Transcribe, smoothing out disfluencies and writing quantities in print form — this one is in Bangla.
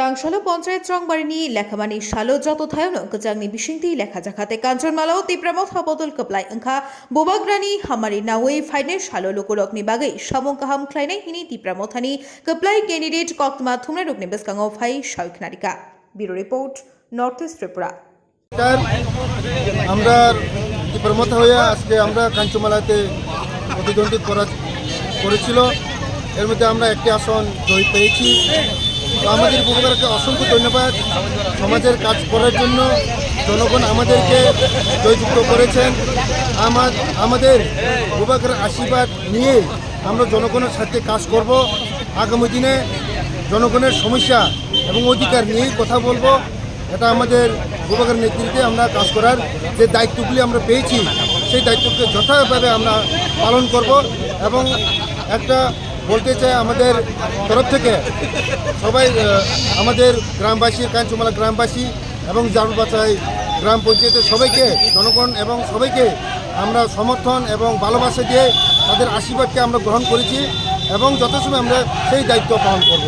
तांगशालो पंचायत रंगबारिनि लेखामानि शालो जत थायावनो गोजांनि बिसिंथि लेखा जाखाते कांचनमालाव तिप्रामत हाबदल कप्लाय अंखा बोबाग्रानि हामारि नावै फाइने शालो लोकरकनि बागै सामं गाहाम ख्लायनाय हिनि तिप्रामथानि कप्लाय कैंडिडेट कक्तमा थुमनाय रुकनि बेसकांगो फाइ सायखनारिका bureau report north east Tripura আমরা প্রমোট হয়ে আজকে আমরা কাঞ্চমালাতে প্রতিদ্বন্দ্বিতা করেছিল। এর মধ্যে আমরা একটি আসন জয় পেয়েছি। তো আমাদের বুবাগারকে অসংখ্য ধন্যবাদ। সমাজের কাজ করার জন্য জনগণ আমাদেরকে জয়যুক্ত করেছেন। আমাদের বুবাগার আশীর্বাদ নিয়ে আমরা জনগণের সাথে কাজ করব। আগামী দিনে জনগণের সমস্যা এবং অধিকার নিয়েই কথা বলবো। এটা আমাদের বুবাগার নেতৃত্বে আমরা কাজ করার যে দায়িত্বগুলি আমরা পেয়েছি সেই দায়িত্বকে যথাযথভাবে আমরা পালন করব। এবং একটা বলতে চাই, আমাদের তরফ থেকে সবাই আমাদের গ্রামবাসী, কাঞ্চমালা গ্রামবাসী এবং জারুলবাচাই গ্রাম পঞ্চায়েতের সবাইকে, জনগণ এবং সবাইকে আমরা সমর্থন এবং ভালোবাসা দিয়ে তাদের আশীর্বাদকে আমরা গ্রহণ করেছি এবং যথাসময় আমরা সেই দায়িত্ব পালন করব।